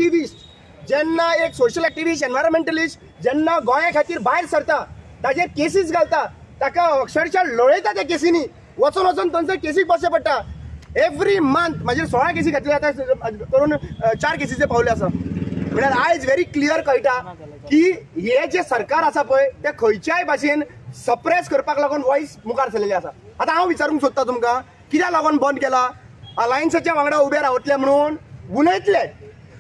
Activist जेन्ना एक social activist environmentalist जेन्ना गोंया खातीर भायर सरता ताजेर केसीस घालता ताका अक्षरशः लोळयता त्या केसींनी वचून वचून थंयसर केसीक बसचें पडटा. एवरी मंथ म्हाजेर 16 केसी घातले आतां करून 4 केसीचे पावले आसा. म्हळ्यार आयज व्हेरी क्लियर कळटा की हे जे सरकार आसा पळय ते खंयच्याय भाशेन सप्रेस करपाक लागून वॉयस मुखार सरलेले आसा. आतां हांव विचारूंक सोदता तुमकां कित्याक लागून बंद केला? अलायन्साच्या वांगडा उबे रावतले म्हणून उलयतले.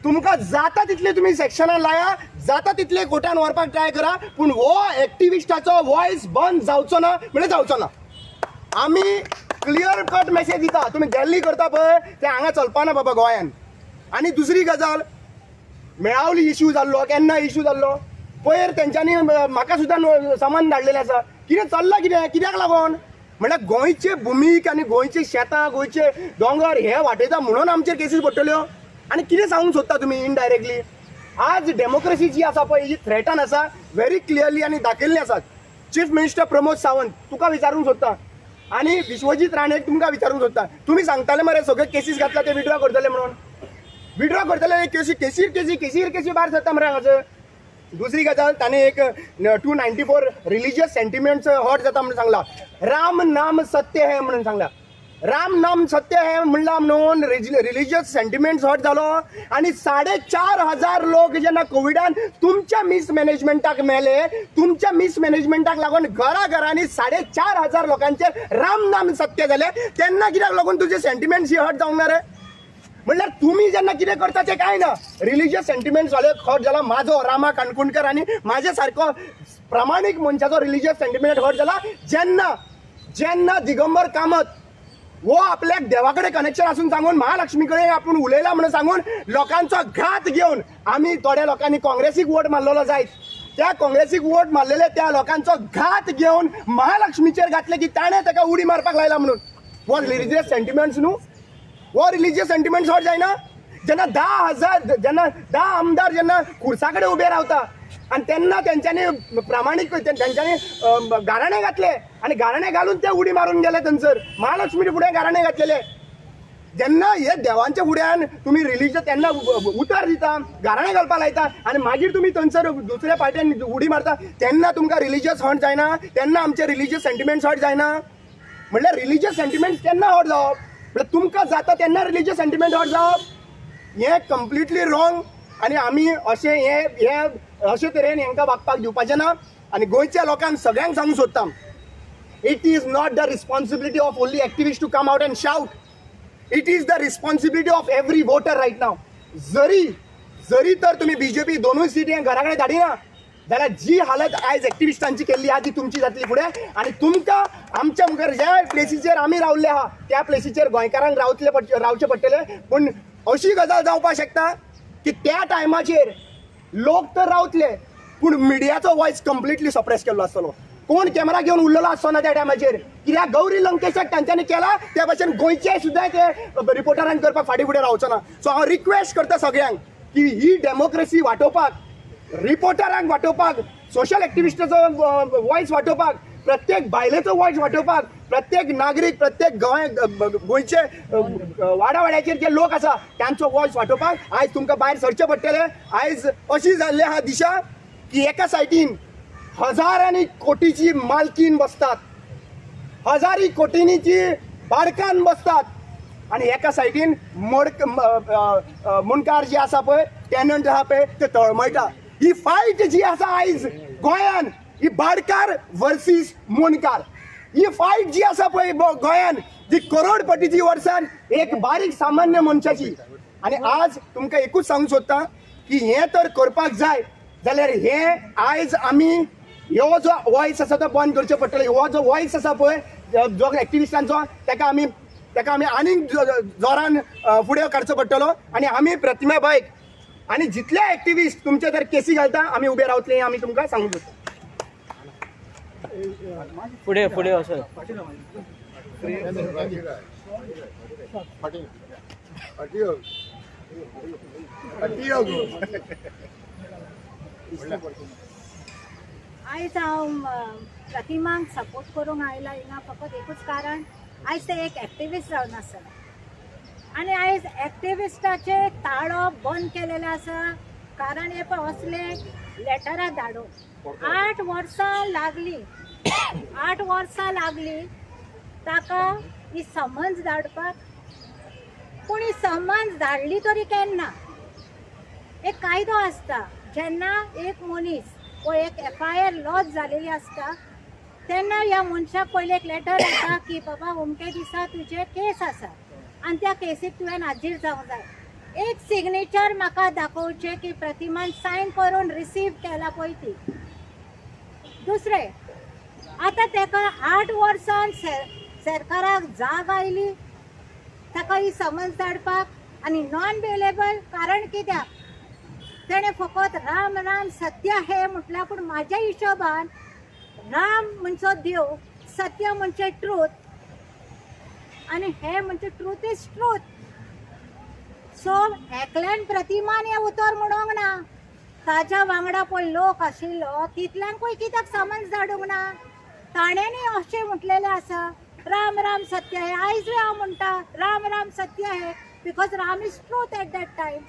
तुमकां जाता तितले तुमी सेक्शनान लाया, जाता तितले कोर्टान व्हरपाक ट्राय करा, पूण हो एक्टिविस्टाचो वॉयस बंद जावचो ना म्हणजे जावचो ना. आमी क्लियर कट मेसेज दिता. तुमी गॅल्ली करता पळय ते हांगा चलपाना बाबा गोंयान. आनी दुसरी गजाल मेळावली इश्यू जाल्लो केन्ना इश्यू जाल्लो पयर तेंच्यांनी म्हाका सुद्दां सामान धाडलेलें आसा. कितें चल्लां कित्याक लागून? म्हळ्यार गोंयचे भुमीक आनी गोंयचे शेतां गोंयचे दोंगर हे वाटयता म्हणून आमचेर केसीस पडटल्यो. आनी कितें सांगूंक सोदता तुमी इनडायरेक्टली? आज डेमोक्रेसी जी आसा पळय ही थ्रेटन आसा व्हेरी क्लियरली आनी दाखयल्ली आसात. चीफ मिनिस्टर प्रमोद सावंत तुका विचारूंक सोदता आनी विश्वजीत राणेक तुमकां विचारूंक सोदता. तुमी सांगताले मरे सगळे केसीस घातला ते विड्रॉ करतले म्हणून. विड्रॉ करतले केसीर भायर सरता मरे हांगासर. दुसरी गजाल ताणें एक 294 रिलिजियस सेंटिमेंट्स हर्ट जाता म्हणून सांगला. राम नाम सत्य है म्हणून सांगला. राम नाम सत्य है म्हणला म्हणून रिलिजियस सेंटिमेंट्स हर्ट जालो. आनी 4,500 लोक जेन्ना कोविडान तुमच्या मिसमॅनेजमेंटाक मेले, तुमच्या मिसमॅनेजमेंटाक लागून घरांनी 4,500 लोकांचेर राम नाम सत्य जाले, तेन्ना कित्याक लागून तुजे सेंटिमेंट्स हर्ट जावंक ना रे? म्हणल्यार तुम्ही जेन्ना कितें करता ते काय ना. रिलिजियस सेंटिमेंट्स वाले हर्ट जाला माझो रामा काणकोणकर आनी म्हाजे सारको प्रामाणीक मनशाचो रिलिजियस सेंटिमेंट हर्ट जाला जेन्ना दिगंबर कामत वो आपल्याक देवाकडे कनेक्शन असून सांगून महालक्ष्मी कडेन आपूण उलयला म्हणून सांगून लोकांचो घात घेवन आमी थोड्या लोकांनी काँग्रेसीक वोट मारलेलो जायत. त्या काँग्रेसीक वोट मारलेले त्या लोकांचो घात घेवन महालक्ष्मीचेर घातले की ताणें ताका उडी मारपाक लायला म्हणून. वो रिलिजियस सेंटिमेंट्स न्हू? वो रिलिजियस सेंटिमेंट्स हर्ट जायना? जेन्ना 10 आमदार जेन्ना खुर्सा कडेन उबे रावता आनी तेन्ना तेंच्यांनी प्रामाणीक तेंच्यांनी गाराणे घातले आनी गाराणे घालून ते उडी मारून गेले थंयसर. महालक्ष्मी फुडें गाराणे घातलेले. जेन्ना हे देवांच्या फुड्यान तुमी रिलिजियस तेन्ना उतर दिता, गाराणे घालपाक लायता आनी मागीर तुमी थंयसर दुसऱ्या पार्ट्यान उडी मारता, तेन्ना तुमकां रिलिजियस हर्ट जायना? तेन्ना आमचे रिलिजियस सेंटिमेंट्स हर्ट जायना? म्हणल्यार रिलिजियस सेंटिमेंट्स केन्ना हर्ट जावप? म्हणल्यार तुमकां जाता तेन्ना रिलिजियस सेंटिमेंट हर्ट जावप? हें कंप्लिटली रॉंग. आनी आमी अशे तरेन हांकां वागपाक दिवपाचें ना. आनी गोंयच्या लोकांक सगळ्यांक सांगूंक सोदता, it is not the responsibility of only activist to come out and shout. It is the responsibility of every voter right now. जरी तर तुमी बीजेपी 2 सीट घरा कडेन धाडिना जाल्यार जी हालत आयज एक्टिविस्टांची केल्ली आहा ती तुमची जातली फुडें. आनी तुमकां आमच्या मुखार ज्या प्लेसीचेर आमी रावल्ले आहा त्या प्लेसीचेर गोंयकारांक रावचे पडटले. पूण अशी गजाल जावपाक शकता की त्या टायमाचेर लोक तर रावतले पूण मिडियाचो वॉयस कंप्लिटली सप्रेस केल्लो आसतलो. कोण कॅमेरा घेवन उरलेलो आसचो ना त्या टायमाचेर. कित्याक गौरी लंकेशाक तांच्यांनी केला त्या भाशेन गोंयचे सुद्दां ते रिपोर्टरांक करपाक फाटीं फुडें रावचो ना. सो हांव रिक्वेस्ट करता सगळ्यांक की ही डेमोक्रेसी वाटोवपाक, रिपोर्टरांक वाटोवपाक, सोशल एक्टिविस्टाचो वॉयस वाटोवपाक, प्रत्येक बायलेचो वॉयस वाटोवपाक, प्रत्येक नागरीक प्रत्येक गोंयचे वाड्यावाड्याचेर जे लोक आसा तांचो वॉयस वाटोवपाक आयज तुमकां भायर सरचें पडटलें. आयज अशी जाल्ली आहा दिशा की एका सायडीन हजारांनी कोटीची मालकीन बसतात, हजारी कोटींची बारकान बसतात आनी एका सायडीन मुणकार जे आसा पळय टॅनंट आहा पळय ते तळमळटा. ही फायट जी आसा आयज गोंयान ही बाडकार वर्सीस मुणकार. ही फायट जी आसा पळय गोंयान जी करोडपतीची वर्सान एक बारीक सामान्य मनशाची. आनी आज तुमकां एकूच सांगूंक सोदता की हें तर करपाक जाय जाल्यार हें आयज आमी हो जो वॉयस आसा तो बंद करचें पडटलें. हो जो वॉयस आसा पळय जो एक्टिविस्टांचो ताका आमी आनीक जोरान फुडें काडचो पडटलो. आनी आमी प्रतिमाबाईक आनी जितले एक्टिविस्ट तुमचे जर केसी घालता आमी उबे रावतले आमी तुमकां सांगूंक सोदता. फुडें असो आयज हांव प्रतिमांक सपोर्ट करूंक आयला हिंगा फकत एकूच कारण आयज ते एक एक्टिविस्ट जावन आसा आणि आयज एक्टिविस्टाचे ताळो बंद केलेले आसा कारण हे पळय असले लेटरां धाडून 8 वर्सां लागली 8 वर्सां लागली ताका ही समन्स धाडपाक. पूण ही समन्स धाडली तरी केन्ना एक कायदो आसता. जेन्ना एक मनीस वो एक FIR लॉज जालेली आसता तेन्ना ह्या मनशाक पयले एक लेटर येता की बाबा अमके दिसा तुजे केस आसा आनी त्या केसीक तुवें हाजीर जावंक जाय. एक सिग्नेचर म्हाका दाखोवचे की प्रतिमान सायन करून रिसीव केला पळय ती. दुसरें आतां तेका 8 वर्सां सरकाराक जाग आयली ताका ही समन्स धाडपाक आनी नॉन बेलेबल कारण कित्याक तेणें फकत राम राम सत्य हे म्हटल्यार. पूण म्हाज्या हिशोबान राम म्हणजे देव, सत्य म्हणजे ट्रूथ आणि हे म्हणजे ट्रूथ इज ट्रूथ. सो एकल्यान प्रतिमान हे उतर म्हणूंक ना. ताज्या वांगडा पळय लोक आशिल्लो तितल्यांकूय कित्याक समन्स धाडूंक ना. ताणेंनी अशें म्हटलेलें आसा राम राम सत्य हे. आयजूय हांव म्हणटा राम राम सत्य हे because Ram is truth eight that time.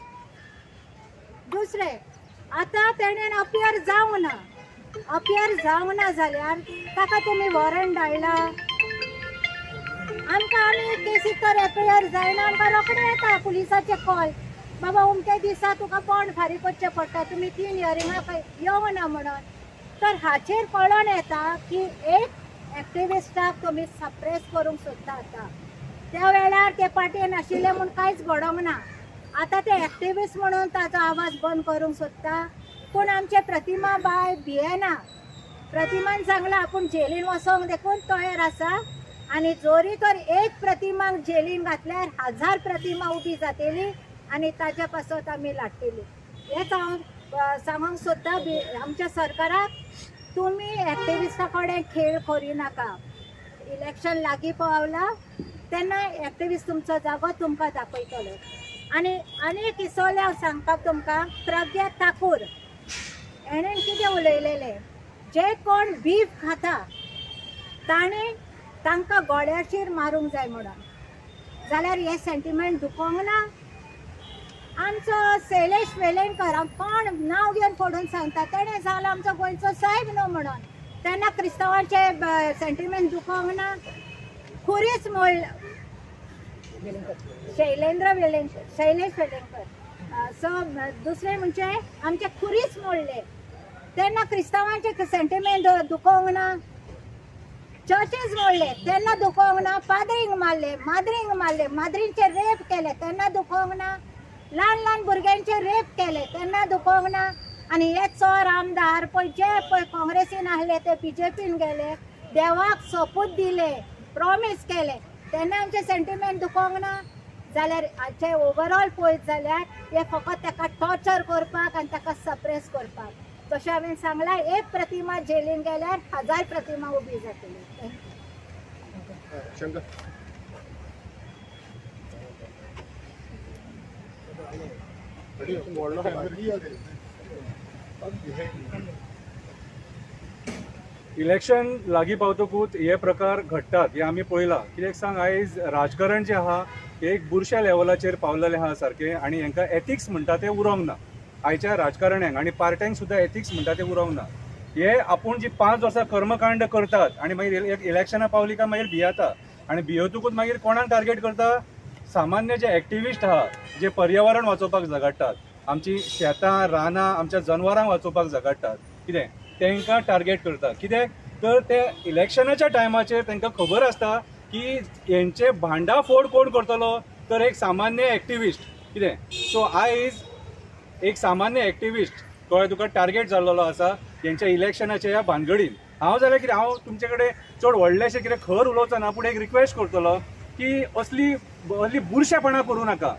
दुसरें आतां तेणेन अपियर जावंक ना. अपियर जावंक ना जाल्यार ताका तुमी वॉरंट धाडला. आमकां आमी केसीक तर अपियर जायना. आमकां रोखडें येता पुलिसाचे कॉल बाबा अमके दिसा तुका बॉन्ड फारीक करचें पडटा तुमी 3 हियरिंगाक येवंक ना म्हणून. तर हाचेर कळोन येता की एक एक्टिविस्टाक तुमी सप्रेस करूंक सोदता. आतां त्या वेळार ते पार्टेन आशिल्ले म्हूण कांयच घडोंक ना. आतां ते एक्टिविस्ट म्हणून ताचो आवाज बंद करूंक सोदता. पूण आमचे प्रतिमा बाय भियेना. प्रतिमान सांगला आपूण जेलीन वचोंक देखून तयार आसा आनी जोरी तर एक प्रतिमाक जेलीन घातल्यार 1000 प्रतिमा उबी जातली आनी ताच्या पासत आमी लाडटली. हेच हांव सांगूंक सोदता आमच्या सरकाराक. तुमी एक्टिविस्टा कडेन खेळ करिनाका. इलेक्शन लागीं पावला तेन्ना एक्टिविस्ट तुमचो जागो तुमकां दाखयतलो. आनी एक इसवलें हांव सांगपाक तुमकां प्रज्ञा ठाकूर हेणें कितें उलयलेलें जे कोण बीफ खाता तांकां गोड्याचेर मारूंक जाय म्हणून. जाल्यार हे सेंटिमेंट दुखोवंक ना. आमचो शैलेश वेलणकर हांव कोण नांव घेवन फोडून सांगता तेणें सांगलां आमचो गोंयचो साहेब न्हू म्हणून. तेन्ना क्रिस्तांवांचे सेंटिमेंट दुखोवंक ना. खुरीच शैलेश वेलणकर. सो दुसरें म्हणजे आमचे खुरीच मोडले तेन्ना क्रिस्तांवांचे सेंटिमेंट दुखोवंक ना. चर्चीज मोडले तेन्ना दुखोवंक ना. पाद्रींक मारले माद्रींचे रेप केले तेन्ना दुखोवंक ना. ल्हान भुरग्यांचे रेप केले तेन्ना दुखोवंक ना. आनी हे चोर आमदार पळय जे पळय काँग्रेसीन आहले ते BJPन गेले देवाक सोपूत दिले प्रॉमीस केले तेन्ना आमचे सेंटिमेंट दुखोवंक ना. जाल्यार हाचे ओवरऑल पळयत जाल्यार हे फकत ताका टॉर्चर करपाक आनी ताका सप्रेस करपाक. तशें हांवें सांगलां एक प्रतिमा जेलीन गेल्यार 1000 प्रतिमा उबी जातली. इलेक्शन लागीं पावतकूच हे प्रकार घडटात हे आमी पळयलां. कित्याक सांग आयज राजकारण जें आहा हें एक बुरश्या लेवलाचेर पावलेलें आहा सारकें आनी हांकां एथिक्स म्हणटा तें उरोंक ना. आयच्या राजकारण्यांक आनी पार्ट्यांक सुद्दां एथिक्स म्हणटा तें उरोंक ना. हे आपूण जी 5 वर्सां कर्मकांड करतात आनी मागीर इलेक्शनां पावली काय मागीर भियेता आनी भियेतकूच मागीर कोणाक टार्गेट करता सामान्य जे एक्टिविस्ट आहा जे पर्यावरण वाचोवपाक झगडटात आमची शेतां रानां आमच्या जनवरांक वाचोवपाक झगडटात कितें तांकां टार्गेट करता. कित्याक तर ते इलेक्शनाच्या टायमाचेर तांकां खबर आसता की हेंचे भांडाफोड कोण करतलो तर एक सामान्य एक्टिविस्ट कितें. सो आयज एक सामान्य एक्टिविस्ट कळ्ळें तुका टार्गेट जाल्लो आसा हेंच्या इलेक्शनाच्या ह्या भानगडीन. हांव जाल्यार कितें हांव तुमचे कडेन चड व्हडलेशें कितें खर उलोवचो ना पूण एक रिक्वेस्ट करतलो की असली बुरशेपणां करूं नाका.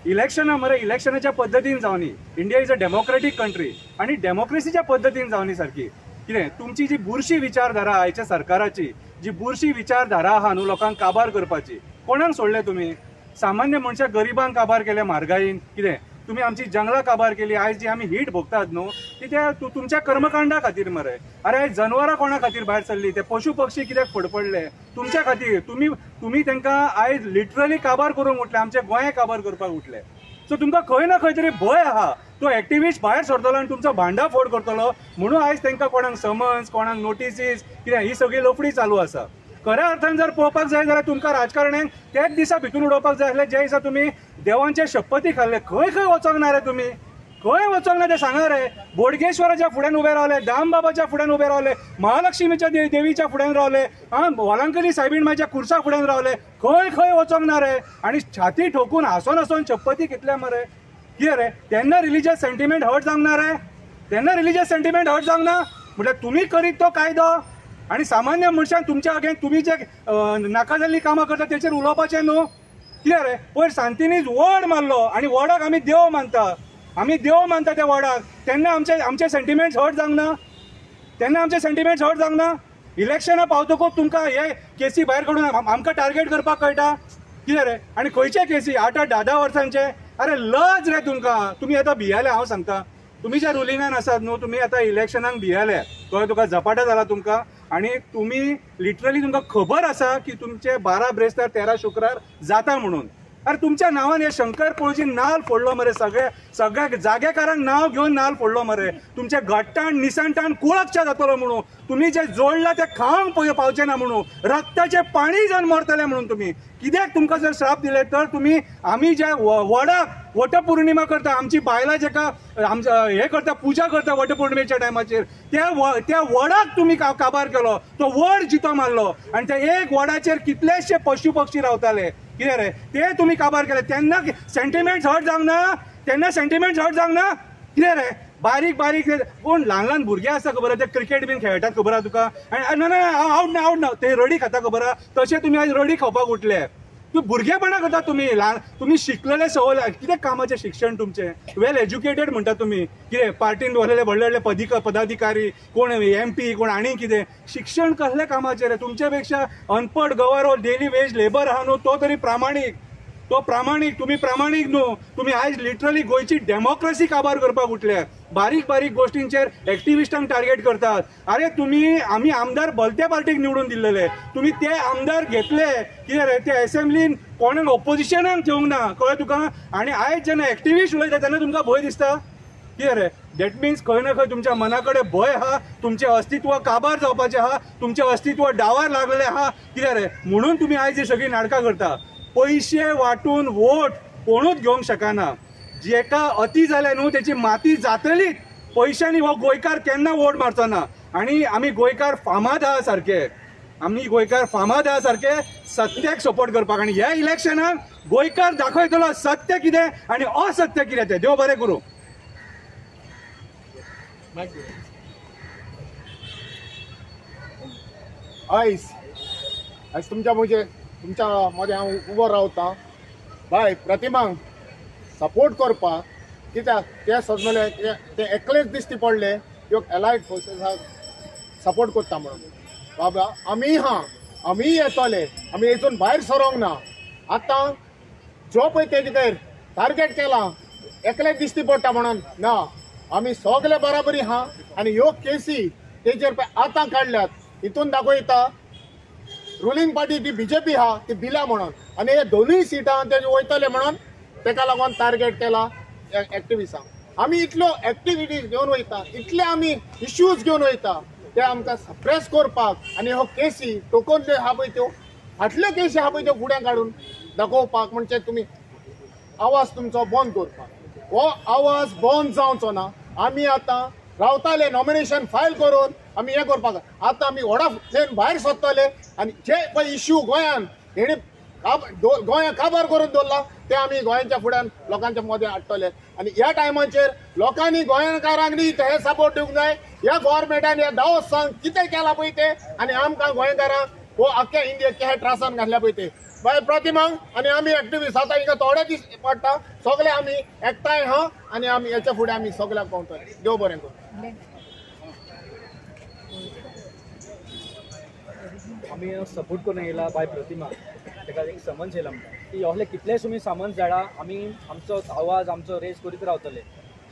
इलेक्शनां मरे इलेक्शनाच्या पद्दतीन जावनी. India is a democratic country आनी डेमोक्रेसीच्या पद्दतीन जावनी सारकी. कितें तुमची जी बुरशी विचारधारा आयच्या सरकाराची जी बुरशी विचारधारा आहा न्हू लोकांक काबार करपाची कोणाक सोडले तुमी. सामान्य मनशाक गरिबांक काबार केले म्हारगायेन कितें तुम्ही आमची जंगलां काबार केली, आयज जी आमी हीट भोगतात न्हू ती त्या तुमच्या कर्मकांडा खातीर मरे. अरे आयज जनवरां कोणा खातीर भायर सरली, ते पशु पक्षी कित्याक फडफडले तुमच्या खातीर. तुम्ही तांकां आयज लिटरली काबार करूंक उठले, आमचे गोंय काबार करपाक उठले. सो तुमकां खंय ना खंय तरी भंय आहा. तो एक्टिविस्ट भायर सरतलो आनी तुमचो भांडाफोड करतलो म्हणून आयज तांकां कोणाक समन्स, कोणाक नोटिसीस कितें ही सगळी लफडी चालू आसा. खऱ्या अर्थान जर पळोवपाक जाय जाल्यार तुमकां राजकारण्यांक त्याच दिसा भितून उडोवपाक जाय आसलें ज्या दिसा तुमी देवांचे शपथी खाल्ले. खंय खंय वचोंक ना रे तुमी, खंय वचोंक ना ते सांगा रे. बोडगेश्वराच्या फुड्यान उबे रावले, दामबाबाच्या फुड्यान उबे रावले, महालक्ष्मीच्या देवीच्या फुड्यान रावले, वॉलांकली सायबीण माच्या खुर्सा फुड्यान रावले. खंय खंय वचोंक ना रे. आनी छाती ठोकून हांसोन हांसोन शपथी घेतल्या मरे. कितें रे तेन्ना रिलिजियस सेंटिमेंट हर्ट जावंक ना रे, तेन्ना रिलिजियस सेंटिमेंट हर्ट जावंक ना. म्हटल्यार तुमी करीत तो कायदो आनी सामान्य मनशान तुमच्या अगेन्स्ट तुमी जे नाका जाल्ली कामां करता तेचेर उलोवपाचें न्हू. कितें रे पयर सांतिनीच वड मारलो आनी वडाक आमी देव मानता, आमी देव मानता त्या वडाक. तेन्ना आमचे सेंटिमेंट्स हर्ट जावंक ना, तेन्ना आमचे सेंटिमेंट्स हर्ट जावंक ना. इलेक्शनां पावतकूच तुमकां हे केसी भायर काडून आमकां टार्गेट करपाक कळटा. कितें रे आनी खंयचे केसी 8-10 वर्सांचे. अरे लज रे तुमकां. तुमी आतां भियाले, हांव सांगता तुमी ज्या रुलिंगान आसात न्हू तुमी आतां इलेक्शनाक भियाले, कळ्ळें तुका, झपाटो जाला तुमकां. आनी तुमी लिटरली तुमकां खबर आसा की तुमचे 12 ब्रेस्तार 13 शुक्रार जाता म्हणून. अरे तुमच्या नांवान हे शंकर पळोवची नाल फोडलो मरे. सगळ्या जागेकारांक नांव घेवन नाल फोडलो मरे. तुमचे घट्टाण निसंटाण कुळकच्या जातलो म्हणून. तुम्ही जे जोडला ते खावंक पावचे ना म्हणून, रक्ताचे पाणी जावन मरतले म्हणून. तुम्ही कित्याक तुमकां जर श्राप दिले तर तुमी आमी जे वडाक वटपौर्णिमा करता, आमची बायलां जेका हे करता, पुजा करता वटपौर्णिमेच्या टायमाचेर, त्या वडाक तुम्ही काबार केलो. तो वड जितो मारलो आनी त्या एक वडाचेर कितलेशे पशु पक्षी रावताले. कितें रे ते तुमी काबार केले. तेन्ना सेंटिमेंट्स हर्ट जावंक ना, तेन्ना सेंटिमेंट्स हर्ट जावंक ना. कितें रे बारीक बारीक कोण ल्हान भुरगे आसा खबर आहा, ते क्रिकेट बीन खेळटात खबर आहा तुका. ना ना आवट ना ते रडी खाता खबर आहा. तशें तुमी आयज रडी खावपाक उठले. तूं भुरगेपणां करता तुमी शिकलेले सवय कितें कामाचें शिक्षण तुमचें, वेल एज्युकेटेड म्हणटा तुमी. कितें पार्टीन दवरलेले व्हडले व्हडले पदाधिकारी, कोण MP, कोण आनी कितें. शिक्षण कसले कामाचें रे. तुमचे पेक्षा अनपड गवारो डेली वेज लेबर आहा न्हू तो तरी प्रामाणीक. तुम्ही प्रामाणीक न्हू. तुम्ही आयज लिटरली गोंयची डेमोक्रेसी काबार करपाक उठल्या. बारीक बारीक गोष्टींचेर एक्टिविस्टांक टार्गेट करतात. अरे आमी आमदार भलत्या पार्टीक निवडून दिल्लेले, तुम्ही ते आमदार घेतले. कितें रे ते असेंब्लीन कोणाक ऑपोजिशनाक ठेवूंक ना, कळ्ळें तुका. आनी आयज जेन्ना एक्टिविस्ट उलयता तेन्ना तुमकां भंय दिसता. कितें रे दॅट मिन्स खंय ना खंय तुमच्या मना कडेन भंय आहा, तुमचें अस्तित्व काबार जावपाचें आहा, तुमचें अस्तित्व डावार लागलेलें आहा. कितें रे म्हणून तुमी आयज ही सगळी नाटकां करता. पैसे वाटून वोट कोणूच घेवंक शकना. जेका अति जाले न्हू तेची माती जातलीच. पैशांनी हो गोंयकार केन्ना वोट मारचो ना. आनी आमी गोंयकार फामाद आहा सारखे, सत्याक सपोर्ट करपाक. आनी ह्या इलेक्शनाक गोंयकार दाखयतलो सत्य कितें आनी असत्य कितें तें. देव बरें करूं. आयज तुमच्या मध्ये हांव उबो रावता. बाय प्रतिमांक सपोर्ट करपाक, कित्याक ते सजमले ते एकलेच दिश्टी पडले ह्यो एलायड फोर्सेसाक सपोर्ट करता म्हणून. बाबा आमी येतले, आमी हेतून भायर सरोंक ना. आतां जो पळय तेजेर टार्गेट केला एकलेच दिश्टी पडटा म्हणून ना, आमी सगळे बराबरी आहा. आनी ह्यो केसी तेजेर पळय आतां काडल्यात, हितून दाखयता रुलींग पार्टी ती BJP आहा ती भिला म्हणून. आनी हे दोनूय सिटां ते वयतले म्हणून तेका लागून टार्गेट केला एक्टिविस्टांक. आमी इतल्यो एक्टिविटीज घेवन वयता, इतले आमी इश्यूज घेवन वयता, ते आमकां सप्रेस करपाक आनी हो केसी टोकन जे आहा पळय त्यो फाटल्यो केसी आहा पळय त्यो फुड्यान काडून दाखोवपाक, म्हणजे तुमी आवाज तुमचो बंद करपाक. हो आवाज बंद जावचो ना. आमी आतां रावताले नॉमिनेशन फायल करून आमी हें करपाक. आतां आमी व्हडा थंय भायर सरतले आनी जे पळय इश्यू गोंयान हेणी गोंया काबार करून दवरला ते आमी गोंयांच्या फुड्यान लोकांच्या मदें हाडटले. आनी ह्या टायमाचेर लोकांनी गोंयकारांक न्ही हे सपोर्ट दिवंक जाय. ह्या गव्हर्मेंटान ह्या 10 वर्सांक कितें केलां पळय ते आनी आमकां गोंयकारांक हो आख्या इंडियेक हे त्रासान घातल्या पळय ते. बाय प्रतिमांक आनी आमी एक्टिविस्ट आतां हिंगा थोडे दीस पडटा, सगळे आमी एकठांय आहा आनी आमी हेच्या फुडें आमी सगळ्यांक पावतले. देव बरें करूं. आम्ही सपोर्ट करून येयला बाय प्रतिमा, ताका एक समन्स येयला म्हणटा. की असले कितलेच तुमी समन्स धाडा, आमी आमचो आवाज आमचो रेस करीत रावतले.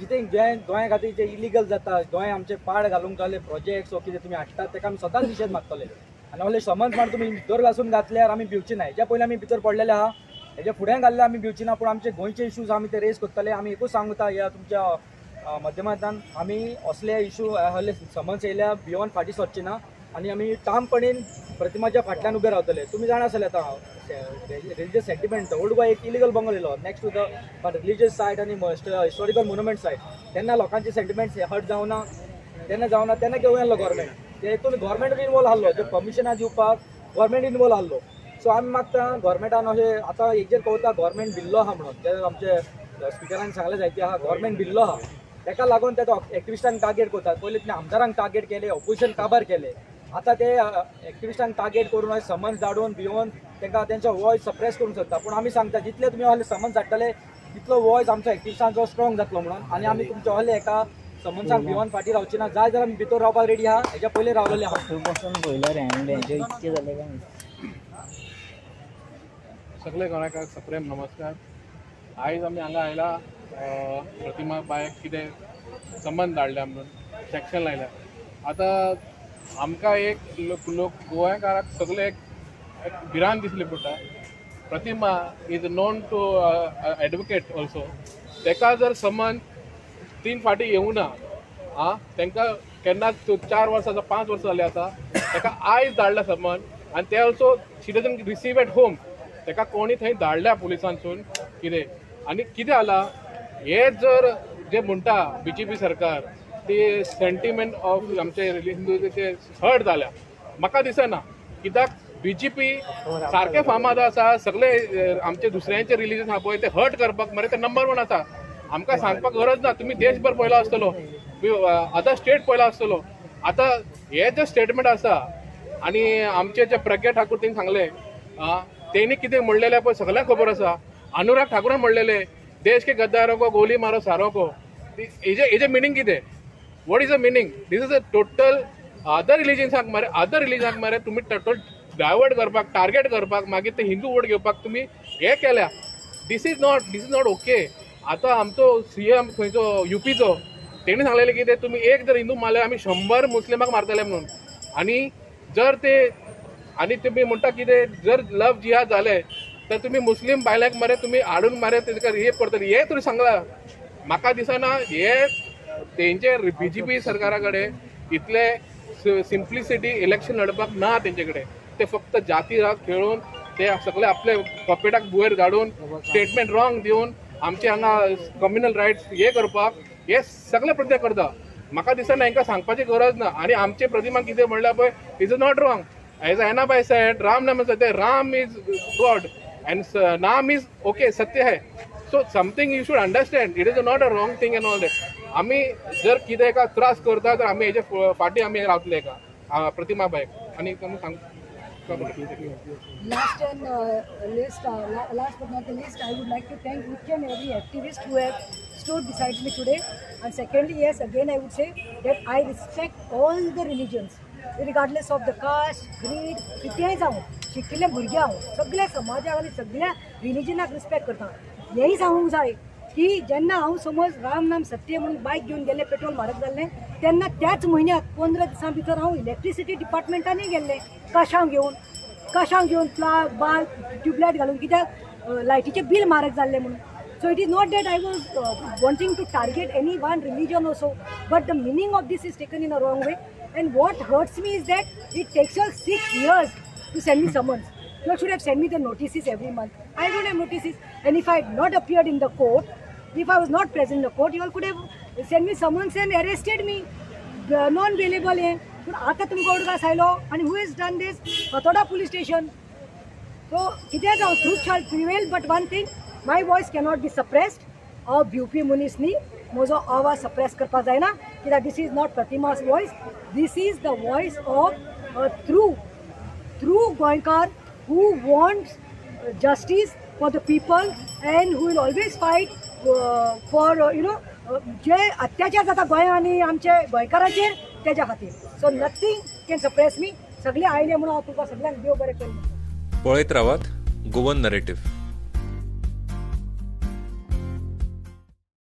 जितें गोंया खातीर जे इलिगल जाता, गोंय आमचे पाड घालूंक जाले प्रोजेक्ट्स वा कितें तुमी हाडटात ताका आमी सदांच निशेध मागतले. आनी असले समन्स मार तुमी भितर लासून घातल्यार आमी भिवची ना. हेज्या पयलीं आमी भितर पडलेले आहा, हेज्या फुडें घाल्ले आमी भिवची ना. पूण आमचे गोंयचे इश्यूज आमी ते रेस करतले. आमी एकूच सांगता ह्या तुमच्या माध्यमांतल्यान, आमी असले इश्यू असले समन्स येयल्या भिवून फाटीं सरचे ना आनी आमी ठामपणीन प्रतिमाच्या फाटल्यान उबे रावतले. तुमी जाणा आसतले आतां रिलिजियस सेंटिमेंट ओल्ड गोवा एक इलिगल बंगलो येयलो नेक्स्ट टू द रिलिजियस सायट आनी हिस्टोरिकल मोन्युमेंट सायट. तेन्ना लोकांचे सेंटिमेंट्स हर्ट जावना, तेन्ना घेवन येयलो गव्हर्मेंट. ते तुमी गव्हर्मेंट इनवॉल्व आहलो, जे परमिशनां दिवपाक गव्हर्मेंट इनवॉल्व आहलो. सो आमी मागता गव्हर्मेंटान अशें आतां हेजेर कळटा गव्हर्मेंट भिल्लो आहा म्हणून, जे आमचे स्पिकरान सांगलें जायते आहा गव्हर्मेंट भिल्लो आहा. ताका लागून ते एक्टिविस्टांक टार्गेट करतात. पयलीं तिणें आमदारांक टार्गेट केले, ऑपोजिशन काबार केले. आतां ते एक्टिविस्टांक टार्गेट करून समन्स धाडून भिवून तांकां तेंचो वॉयस सप्रेस करूंक सोदता. पूण आमी सांगता जितले तुमी असले समन्स धाडटले तितलो वॉयस आमचो एक्टिविस्टांचो स्ट्रॉंग जातलो म्हणून. आनी आमी तुमचे असले एका समन्साक भिवून फाटीं रावची ना. जाय जाल्यार आमी भितर रावपाक रेडी आहा, हेज्या पयलीं रावलेले आहा. पासून पयल्यार हेंचे इतके जाले काय सगळे गोंयकार सप्रेम नमस्कार. आयज आमी हांगा आयला प्रतिमा बायक कितें संबंध धाडल्या म्हणून सेक्शन लायल्या. आतां आमकां एक लोक गोंयकाराक सगळे एक भिरांत दिसली पडटा. Pratima is known to advocate also. ताका जर समन 3 फाटी येवंक ना, तांकां केन्ना 4 वर्सां 5 वर्सां जालीं आसा. ताका आयज धाडला समन आनी ते also she doesn't receive at home. ताका कोणी थंय धाडल्या पुलिसांसून कितें. आनी कितें जाला हे जर जे म्हणटा BJP सरकार ते सेंटिमेंट ऑफ आमचे हिंदूचे हर्ट जाल्या. म्हाका दिसना, कित्याक BJP सारके फामाद आसा. सगळे आमचे दुसऱ्यांचे रिलीजन आहा पळय ते हर्ट करपाक मरे ते नंबर 1 आसा. आमकां सांगपाक गरज ना. तुमी देशभर पळयलो आसतलो, अदर स्टेट पळयलो आसतलो. आतां हे जे स्टेटमेंट आसा आनी आमचे जे प्रज्ञा ठाकूर तेणी सांगले, तेणी कितें म्हणलेलें पळय सगळ्यांक खबर आसा. अनुराग ठाकुरान म्हणलेले देश के गद्दारों को गोली मारो सारों को. हेजे मिनींग कितें? What is the meaning? This is a total other रिलिजन्साक मरे तुमी टोटल डायवर्ट करपाक, टार्गेट करपाक, मागीर ते हिंदू वोट घेवपाक तुमी हे केल्या. This is not okay. आतां आमचो CM खंयचो UPचो तेणी सांगलेलें कितें, तुमी एक जर हिंदू मारल्यार आमी 100 मुस्लिमाक मारतले म्हणून. आनी जर ते आनी तुमी म्हणटा कितें, जर लव जिहाद जाले तर तुमी मुस्लीम बायलांक मरे तुमी हाडून मरे तेका हे करतले. हे तुमी सांगला. म्हाका दिसना हे तेंचे BJP सरकारा कडेन इतले सिंप्लिसिटी इलेक्शन लडपाक ना तेंचे कडेन. ते फक्त जाती राग खेळून ते सगळे आपले पपेटाक बुयर धाडून स्टेटमेंट रॉंग दिवन आमचे हांगा कम्युनल रायट्स हे करपाक हे सगळे प्रयत्न करता. म्हाका दिसना हांकां सांगपाची गरज ना. आनी आमचे प्रतिमा कितें म्हणल्या पळय इज नॉट रॉंग. एज एनाबाई सेड, राम नाम सत्य, राम इज गॉड and नाम इज ओके, सत्य है. So something you should understand. It is not a wrong thing and all that. आमी जर कितें एका त्रास करता तर आमी हेजे फाटीं आमी रावतले एका प्रतिमा बायक. आनी तुमी सांग Last but not the least, I would like to thank each and every activist who have stood beside me today. And secondly, yes, again I would say that I respect all the religions, regardless of the caste, creed, कितेंय जावं, शिकिल्ले भुरगे हांव सगळ्या समाजाक आनी सगळ्या रिलिजनाक respect करता. हेंय सांगूंक जाय की जेन्ना हांव समज राम नाम सत्य म्हणून बायक घेवन गेले, पेट्रोल म्हारग जाल्लें, तेन्ना त्याच म्हयन्याक 15 दिसां भितर हांव इलेक्ट्रिसिटी डिपार्टमेंटानूय गेल्लें कशांव घेवन प्लाग बाल्ब ट्यूबलायट घालून, कित्याक लायटीचें बील म्हारग जाल्लें म्हणून. So it is not that I was wanting to target any one religion also, but the meaning of this is taken in a wrong way. And what hurts me is that it takes us 6 years to send me summons. You should have sent me the notices every month. I don't have notices. And if I had not appeared in the court, if I was not present in the court, you all could have sent me summons and arrested me. Non-bailable hai. But आता तुमको उडगास आयलो. And who has done this? Kathoda police station. So, कितें जावं, truth shall prevail. But one thing, my voice cannot be suppressed. Or BUP मुनीसनी म्हजो आवाज suppress करपा जायना. कित्याक this is not Pratima's voice. This is the voice of a true Goenkar who wants justice for the people and who will always fight for जे अत्याचार जाता गोंया आनी आमचे गोंयकाराचेर तेज्या खातीर. सो नथींग कॅन सप्रेस मी. सगळे आयले म्हणून हांव तुका सगळ्यांक देव बरें करूं. पळयत रावात गोवन नरेटिव्ह.